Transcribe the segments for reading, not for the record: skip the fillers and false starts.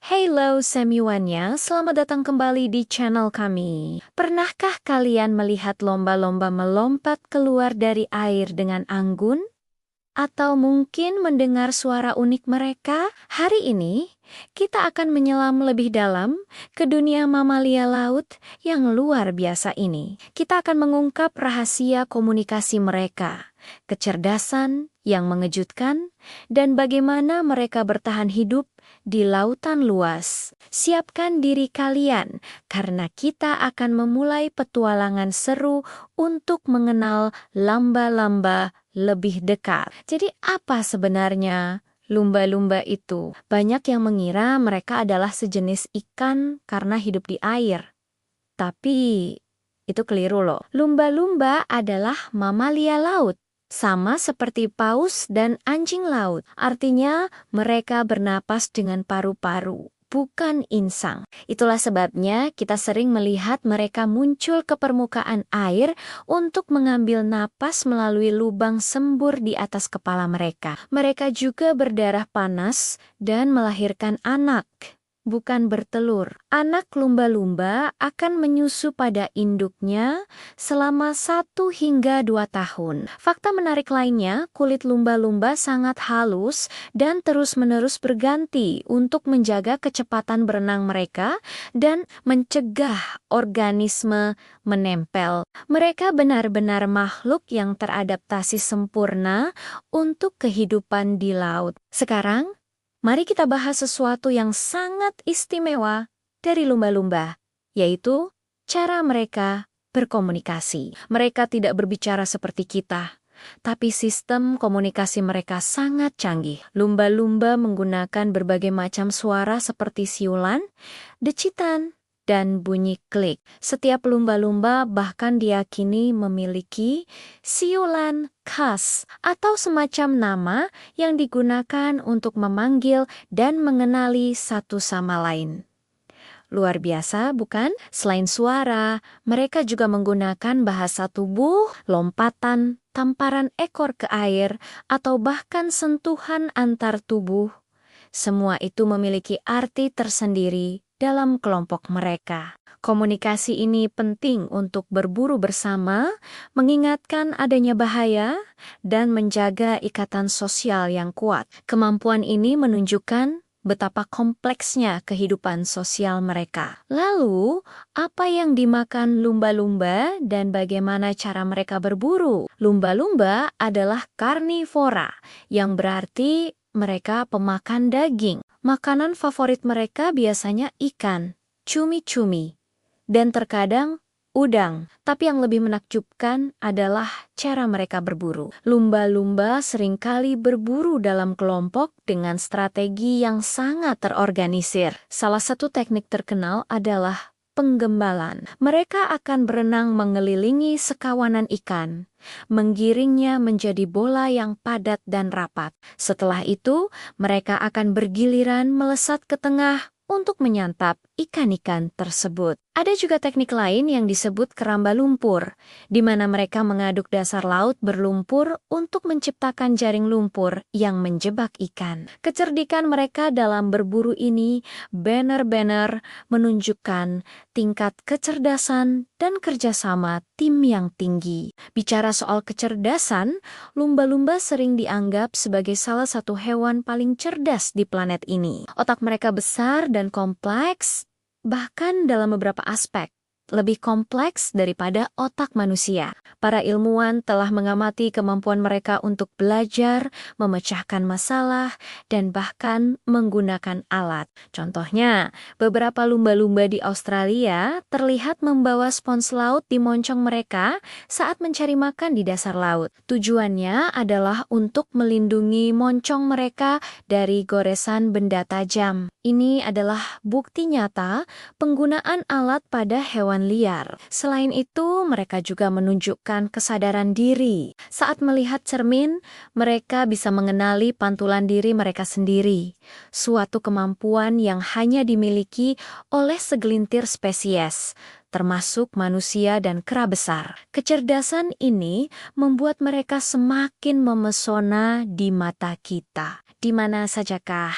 Hello semuanya, selamat datang kembali di channel kami. Pernahkah kalian melihat lomba-lomba melompat keluar dari air dengan anggun? Atau mungkin mendengar suara unik mereka? Hari ini, kita akan menyelam lebih dalam ke dunia mamalia laut yang luar biasa ini. Kita akan mengungkap rahasia komunikasi mereka, kecerdasan yang mengejutkan, dan bagaimana mereka bertahan hidup di lautan luas. Siapkan diri kalian, karena kita akan memulai petualangan seru untuk mengenal lamba-lamba lebih dekat. Jadi apa sebenarnya lumba-lumba itu? Banyak yang mengira mereka adalah sejenis ikan karena hidup di air. Tapi itu keliru loh. Lumba-lumba adalah mamalia laut. Sama seperti paus dan anjing laut. Artinya mereka bernapas dengan paru-paru, bukan insang. Itulah sebabnya kita sering melihat mereka muncul ke permukaan air untuk mengambil napas melalui lubang sembur di atas kepala mereka. Mereka juga berdarah panas dan melahirkan anak, bukan bertelur. Anak lumba-lumba akan menyusu pada induknya selama 1 hingga 2 tahun. Fakta menarik lainnya, kulit lumba-lumba sangat halus dan terus-menerus berganti untuk menjaga kecepatan berenang mereka dan mencegah organisme menempel. Mereka benar-benar makhluk yang teradaptasi sempurna untuk kehidupan di laut. Sekarang, mari kita bahas sesuatu yang sangat istimewa dari lumba-lumba, yaitu cara mereka berkomunikasi. Mereka tidak berbicara seperti kita, tapi sistem komunikasi mereka sangat canggih. Lumba-lumba menggunakan berbagai macam suara seperti siulan, decitan, dan bunyi klik. Setiap lumba-lumba bahkan diyakini memiliki siulan khas atau semacam nama yang digunakan untuk memanggil dan mengenali satu sama lain. Luar biasa, bukan? Selain suara, mereka juga menggunakan bahasa tubuh, lompatan, tamparan ekor ke air, atau bahkan sentuhan antar tubuh. Semua itu memiliki arti tersendiri dalam kelompok mereka. Komunikasi ini penting untuk berburu bersama, mengingatkan adanya bahaya, dan menjaga ikatan sosial yang kuat. Kemampuan ini menunjukkan betapa kompleksnya kehidupan sosial mereka. Lalu, apa yang dimakan lumba-lumba dan bagaimana cara mereka berburu? Lumba-lumba adalah karnivora, yang berarti mereka pemakan daging. Makanan favorit mereka biasanya ikan, cumi-cumi, dan terkadang udang. Tapi yang lebih menakjubkan adalah cara mereka berburu. Lumba-lumba seringkali berburu dalam kelompok dengan strategi yang sangat terorganisir. Salah satu teknik terkenal adalah penggembalan. Mereka akan berenang mengelilingi sekawanan ikan, menggiringnya menjadi bola yang padat dan rapat. Setelah itu, mereka akan bergiliran melesat ke tengah untuk menyantap ikan-ikan tersebut. Ada juga teknik lain yang disebut keramba lumpur, di mana mereka mengaduk dasar laut berlumpur untuk menciptakan jaring lumpur yang menjebak ikan. Kecerdikan mereka dalam berburu ini benar-benar menunjukkan tingkat kecerdasan dan kerjasama tim yang tinggi. Bicara soal kecerdasan, lumba-lumba sering dianggap sebagai salah satu hewan paling cerdas di planet ini. Otak mereka besar dan kompleks, bahkan dalam beberapa aspek lebih kompleks daripada otak manusia. Para ilmuwan telah mengamati kemampuan mereka untuk belajar, memecahkan masalah, dan bahkan menggunakan alat. Contohnya, beberapa lumba-lumba di Australia terlihat membawa spons laut di moncong mereka saat mencari makan di dasar laut. Tujuannya adalah untuk melindungi moncong mereka dari goresan benda tajam. Ini adalah bukti nyata penggunaan alat pada hewan liar. Selain itu, mereka juga menunjukkan kesadaran diri. Saat melihat cermin, mereka bisa mengenali pantulan diri mereka sendiri. Suatu kemampuan yang hanya dimiliki oleh segelintir spesies, termasuk manusia dan kera besar. Kecerdasan ini membuat mereka semakin memesona di mata kita. Di mana sajakah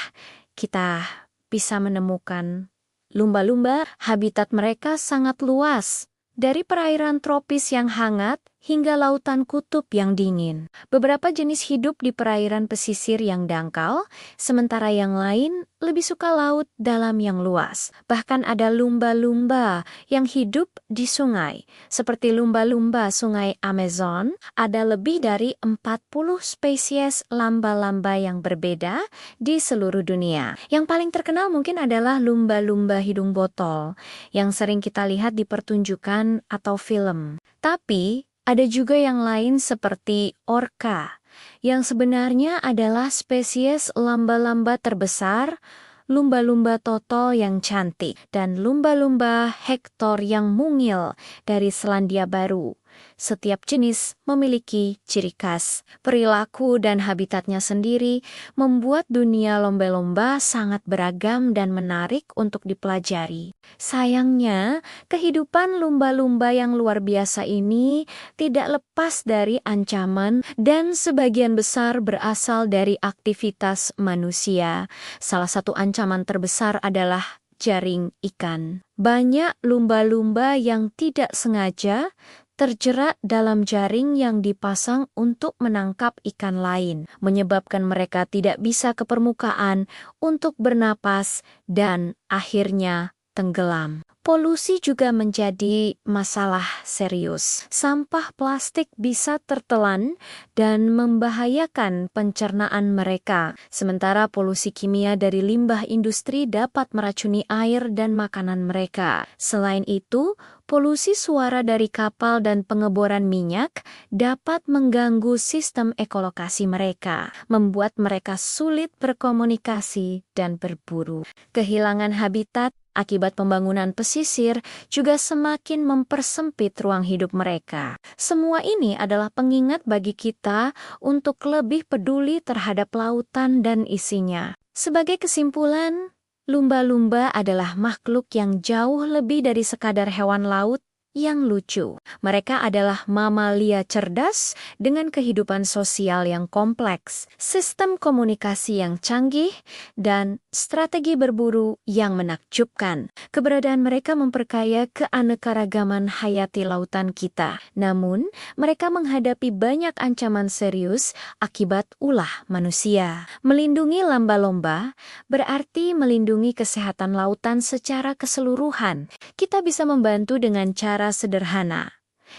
kita bisa menemukan. Lumba-lumba, habitat mereka sangat luas, dari perairan tropis yang hangat hingga lautan kutub yang dingin. Beberapa jenis hidup di perairan pesisir yang dangkal, sementara yang lain lebih suka laut dalam yang luas. Bahkan ada lumba-lumba yang hidup di sungai. Seperti lumba-lumba sungai Amazon, ada lebih dari 40 spesies lamba-lamba yang berbeda di seluruh dunia. Yang paling terkenal mungkin adalah lumba-lumba hidung botol, yang sering kita lihat di pertunjukan atau film. Tapi, ada juga yang lain seperti orca, yang sebenarnya adalah spesies lamba-lamba terbesar, lumba-lumba total yang cantik, dan lumba-lumba Hector yang mungil dari Selandia Baru. Setiap jenis memiliki ciri khas, perilaku dan habitatnya sendiri, membuat dunia lomba-lomba sangat beragam dan menarik untuk dipelajari. Sayangnya, kehidupan lumba-lumba yang luar biasa ini tidak lepas dari ancaman dan sebagian besar berasal dari aktivitas manusia. Salah satu ancaman terbesar adalah jaring ikan. Banyak lumba-lumba yang tidak sengaja terjerat dalam jaring yang dipasang untuk menangkap ikan lain, menyebabkan mereka tidak bisa ke permukaan untuk bernapas dan akhirnya tenggelam. Polusi juga menjadi masalah serius. Sampah plastik bisa tertelan dan membahayakan pencernaan mereka, sementara polusi kimia dari limbah industri dapat meracuni air dan makanan mereka. Selain itu, polusi suara dari kapal dan pengeboran minyak dapat mengganggu sistem ekolokasi mereka, membuat mereka sulit berkomunikasi dan berburu. Kehilangan habitat akibat pembangunan pesisir juga semakin mempersempit ruang hidup mereka. Semua ini adalah pengingat bagi kita untuk lebih peduli terhadap lautan dan isinya. Sebagai kesimpulan, lumba-lumba adalah makhluk yang jauh lebih dari sekadar hewan laut yang lucu. Mereka adalah mamalia cerdas dengan kehidupan sosial yang kompleks, sistem komunikasi yang canggih, dan strategi berburu yang menakjubkan. Keberadaan mereka memperkaya keanekaragaman hayati lautan kita. Namun, mereka menghadapi banyak ancaman serius akibat ulah manusia. Melindungi lamba-lomba berarti melindungi kesehatan lautan secara keseluruhan. Kita bisa membantu dengan cara sederhana,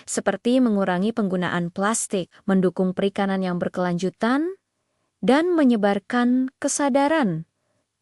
seperti mengurangi penggunaan plastik, mendukung perikanan yang berkelanjutan, dan menyebarkan kesadaran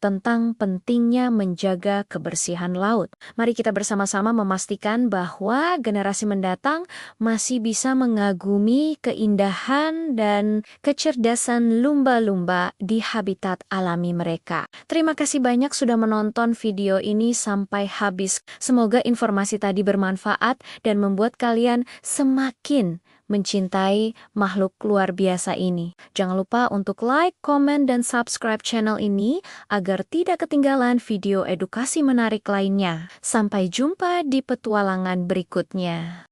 tentang pentingnya menjaga kebersihan laut. Mari kita bersama-sama memastikan bahwa generasi mendatang masih bisa mengagumi keindahan dan kecerdasan lumba-lumba di habitat alami mereka. Terima kasih banyak sudah menonton video ini sampai habis. Semoga informasi tadi bermanfaat dan membuat kalian semakin mencintai makhluk luar biasa ini. Jangan lupa untuk like, komen, dan subscribe channel ini agar tidak ketinggalan video edukasi menarik lainnya. Sampai jumpa di petualangan berikutnya.